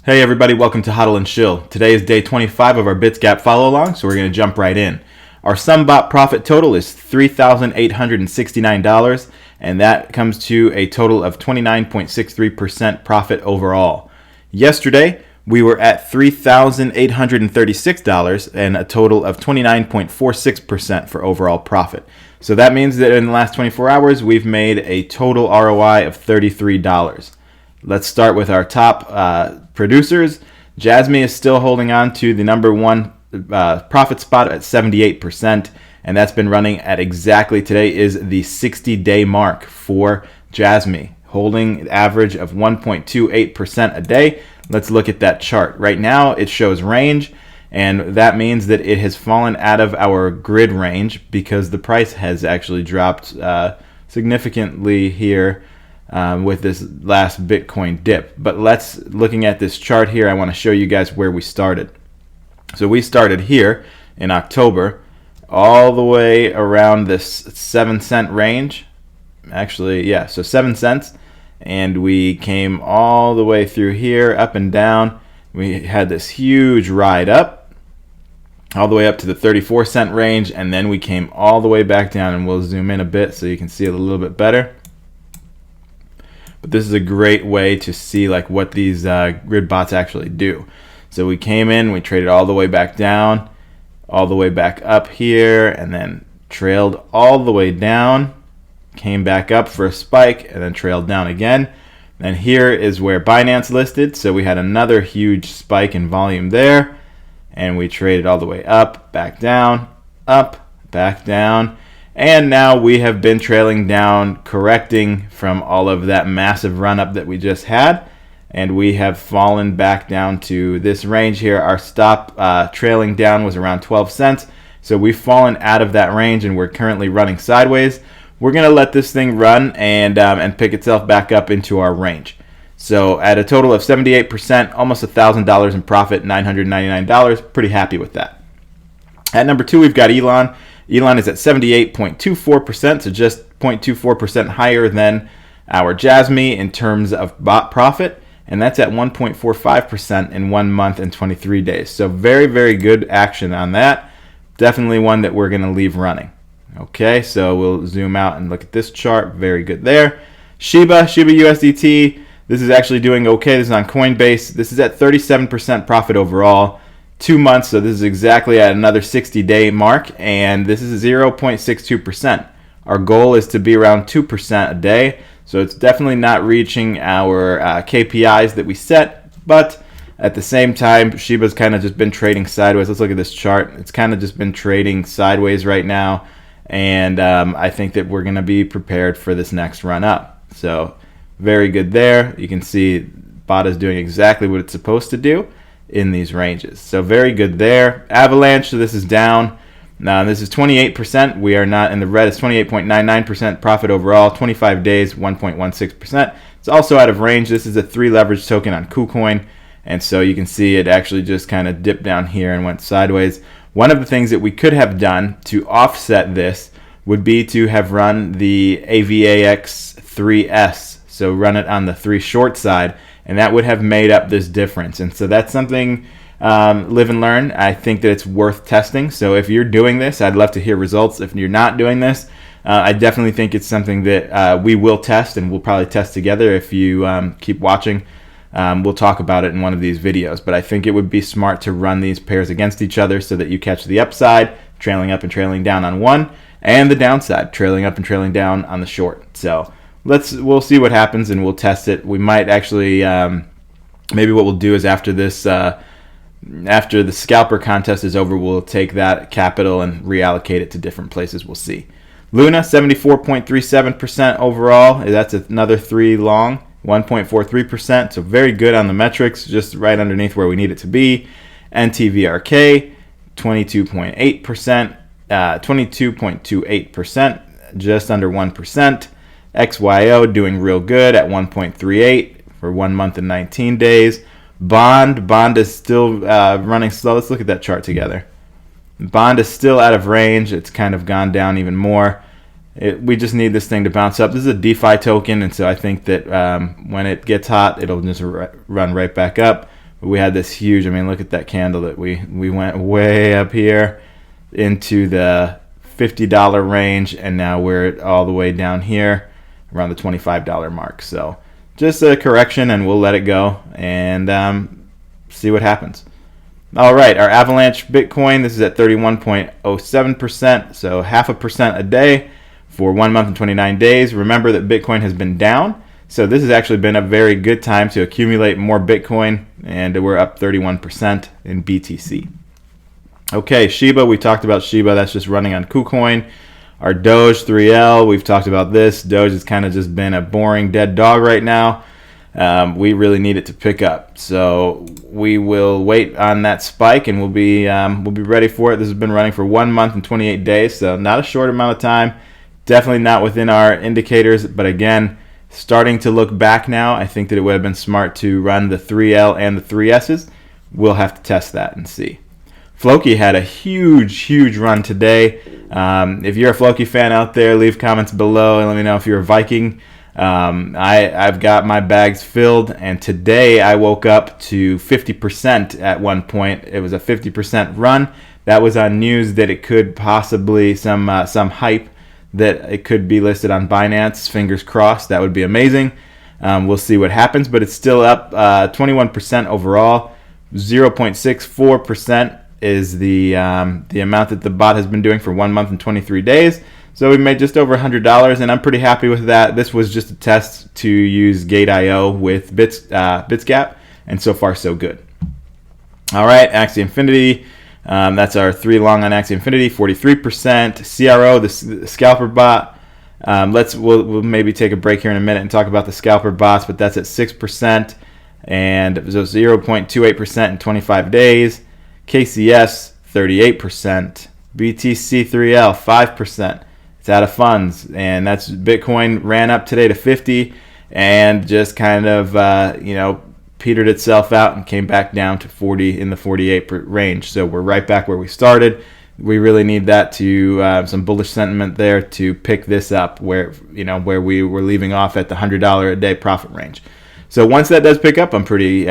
Hey everybody, welcome to Hodl and Shill. Today is day 25 of our Bitsgap follow along, so we're going to jump right in. Our sum bot profit total is $3,869, and that comes to a total of 29.63% profit overall. Yesterday, we were at $3,836 and a total of 29.46% for overall profit. So that means that in the last 24 hours, we've made a total ROI of $33. Let's start with our top producers. Jasmine is still holding on to the number one profit spot at 78%, and that's been running at exactly, today is the 60-day mark for Jasmine, holding an average of 1.28% a day. Let's look at that chart. Right now it shows range, and that means that it has fallen out of our grid range because the price has actually dropped significantly here with this last Bitcoin dip. But looking at this chart here, I want to show you guys where we started. So we started here in October all the way around this 7-cent range. Actually, yeah, so 7 cents. And we came all the way through here, up and down. We had this huge ride up, all the way up to the 34-cent range, and then we came all the way back down, and we'll zoom in a bit so you can see it a little bit better. But this is a great way to see like what these grid bots actually do. So we came in, we traded all the way back down, all the way back up here, and then trailed all the way down, came back up for a spike, and then trailed down again. And here is where Binance listed, so we had another huge spike in volume there, and we traded all the way up, back down, and now we have been trailing down, correcting from all of that massive run up that we just had, and we have fallen back down to this range here. Our stop trailing down was around 12 cents, so we've fallen out of that range and we're currently running sideways. We're going to let this thing run and pick itself back up into our range. So at a total of 78%, almost $1,000 in profit, $999, pretty happy with that. At number 2, we've got Elon. Elon is at 78.24%, so just 0.24% higher than our Jasmine in terms of bot profit, and that's at 1.45% in 1 month and 23 days. So very, very good action on that. Definitely one that we're going to leave running. Okay, so we'll zoom out and look at this chart. Very good there. Shiba USDT, this is actually doing okay. This is on Coinbase. This is at 37% profit overall. 2 months, so this is exactly at another 60-day mark, and this is 0.62%. Our goal is to be around 2% a day, so it's definitely not reaching our KPIs that we set, but at the same time, Shiba's kind of just been trading sideways. Let's look at this chart. It's kind of just been trading sideways right now, and I think that we're going to be prepared for this next run up. So very good there. You can see bot is doing exactly what it's supposed to do in these ranges. So very good there. Avalanche, so this is down. Now this is 28%. We are not in the red. It's 28.99% profit overall. 25 days, 1.16%. It's also out of range. This is a 3 leverage token on KuCoin. And so you can see it actually just kind of dipped down here and went sideways. One of the things that we could have done to offset this would be to have run the AVAX 3S. So run it on the 3 short side, and that would have made up this difference. And so that's something, live and learn. I think that it's worth testing. So if you're doing this, I'd love to hear results. If you're not doing this, I definitely think it's something that we will test, and we'll probably test together. If you keep watching, we'll talk about it in one of these videos. But I think it would be smart to run these pairs against each other so that you catch the upside, trailing up and trailing down on one, and the downside, trailing up and trailing down on the short. So we'll see what happens, and we'll test it. We might actually, maybe what we'll do is after this, after the scalper contest is over, we'll take that capital and reallocate it to different places. We'll see. Luna, 74.37% overall. That's another 3 long, 1.43%. So very good on the metrics, just right underneath where we need it to be. NTVRK, 22.8%, 22.28%, just under 1%. XYO doing real good at 1.38 for 1 month and 19 days. Bond is still running slow. Let's look at that chart together. Bond is still out of range. It's kind of gone down even more. We just need this thing to bounce up. This is a DeFi token, and so I think that when it gets hot, it'll just run right back up. We had this huge, I mean, look at that candle that we went way up here into the $50 range, and now we're all the way down here around the $25 mark. So just a correction, and we'll let it go and see what happens. All right, our Avalanche Bitcoin, this is at 31.07%, so 0.5% a day for 1 month and 29 days. Remember that Bitcoin has been down, so this has actually been a very good time to accumulate more Bitcoin, and we're up 31% in BTC. Okay, Shiba, we talked about Shiba. That's just running on KuCoin. Our Doge 3L, we've talked about this. Doge has kind of just been a boring dead dog right now. We really need it to pick up, so we will wait on that spike, and we'll be ready for it. This has been running for 1 month and 28 days, so not a short amount of time. Definitely not within our indicators, but again, starting to look back now, I think that it would have been smart to run the 3L and the 3S's. We'll have to test that and see. Floki had a huge run today. If you're a Floki fan out there, leave comments below and let me know if you're a Viking. I've got my bags filled, and today I woke up to 50% at one point. It was a 50% run. That was on news that it could possibly some hype that it could be listed on Binance. Fingers crossed. That would be amazing. We'll see what happens, but it's still up 21% overall. 0.64% is the amount that the bot has been doing for 1 month and 23 days. So we made just over $100, and I'm pretty happy with that. This was just a test to use Gate.io with Bitsgap, and so far so good. All right, Axie Infinity. That's our 3 long on Axie Infinity, 43%. CRO, the scalper bot. We'll maybe take a break here in a minute and talk about the scalper bots, but that's at 6%, and so 0.28% in 25 days. KCS 38%. BTC3L 5%. It's out of funds, and that's Bitcoin ran up today to 50 and just kind of petered itself out and came back down to 40 in the 48 range. So we're right back where we started. We really need that to some bullish sentiment there to pick this up where we were leaving off at the $100 a day profit range. So once that does pick up, I'm pretty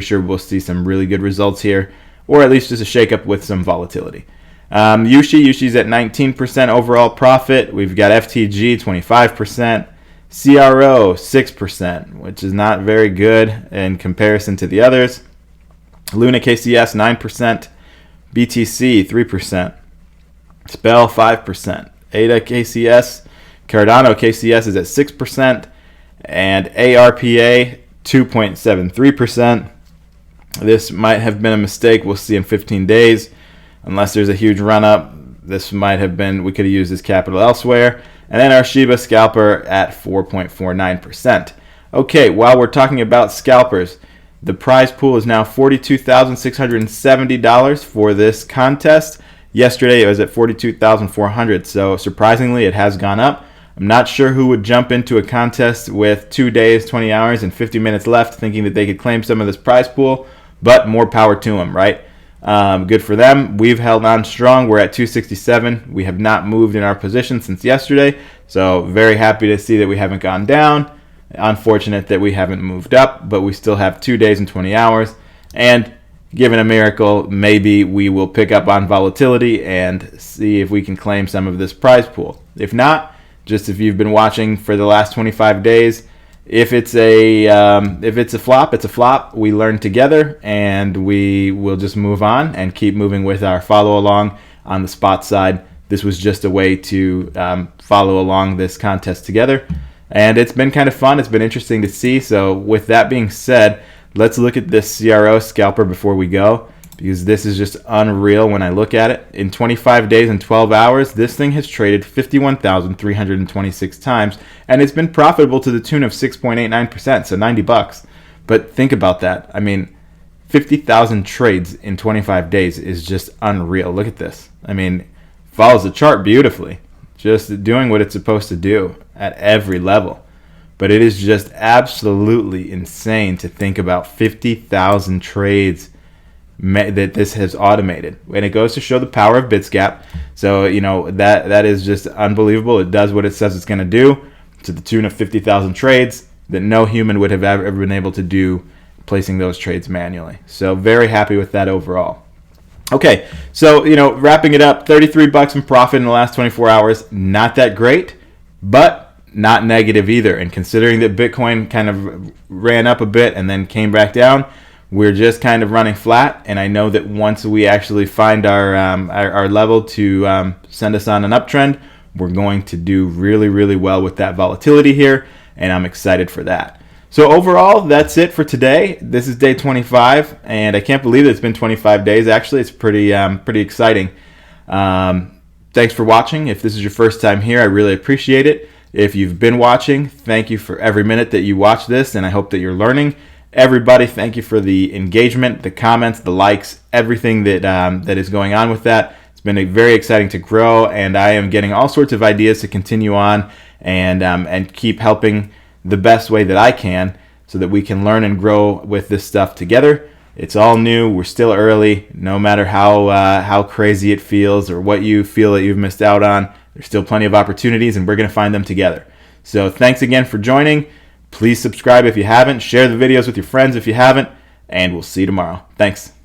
sure we'll see some really good results here, or at least just a shakeup with some volatility. Yushi's at 19% overall profit. We've got FTG 25%, CRO 6%, which is not very good in comparison to the others. Luna KCS 9%, BTC 3%, Spell 5%, ADA KCS, Cardano KCS is at 6%, and ARPA 2.73%. This might have been a mistake. We'll see in 15 days. Unless there's a huge run up, this might have been, we could have used this capital elsewhere. And then our Shiba scalper at 4.49%. Okay, while we're talking about scalpers, the prize pool is now $42,670 for this contest. Yesterday it was at $42,400, so surprisingly it has gone up. I'm not sure who would jump into a contest with 2 days, 20 hours, and 50 minutes left thinking that they could claim some of this prize pool, but more power to them, right? Good for them. We've held on strong. We're at 267. We have not moved in our position since yesterday, so very happy to see that we haven't gone down. Unfortunate that we haven't moved up, but we still have 2 days and 20 hours, and given a miracle, maybe we will pick up on volatility and see if we can claim some of this prize pool. If not, just if you've been watching for the last 25 days, if it's a flop, it's a flop. We learn together, and we will just move on and keep moving with our follow along on the spot side. This was just a way to follow along this contest together, and it's been kind of fun. It's been interesting to see. So with that being said, let's look at this CRO scalper before we go, because this is just unreal when I look at it. In 25 days and 12 hours, this thing has traded 51,326 times, and it's been profitable to the tune of 6.89%, so $90. But think about that. I mean, 50,000 trades in 25 days is just unreal. Look at this. I mean, follows the chart beautifully, just doing what it's supposed to do at every level. But it is just absolutely insane to think about 50,000 trades that this has automated, and it goes to show the power of Bitsgap. So that is just unbelievable. It does what it says it's going to do, to the tune of 50,000 trades that no human would have ever been able to do placing those trades manually. So very happy with that overall. Okay, so wrapping it up, $33 in profit in the last 24 hours. Not that great, but not negative either. And considering that Bitcoin kind of ran up a bit and then came back down, we're just kind of running flat. And I know that once we actually find our level to send us on an uptrend, we're going to do really, really well with that volatility here, and I'm excited for that. So overall, that's it for today. This is day 25, and I can't believe it's been 25 days. Actually, it's pretty exciting. Thanks for watching. If this is your first time here, I really appreciate it. If you've been watching, thank you for every minute that you watch this, and I hope that you're learning. Everybody, thank you for the engagement, the comments, the likes, everything that is going on with that. It's been very exciting to grow, and I am getting all sorts of ideas to continue on and keep helping the best way that I can so that we can learn and grow with this stuff together. It's all new. We're still early. No matter how crazy it feels or what you feel that you've missed out on, there's still plenty of opportunities, and we're going to find them together. So thanks again for joining. Please subscribe if you haven't. Share the videos with your friends if you haven't, and we'll see you tomorrow. Thanks.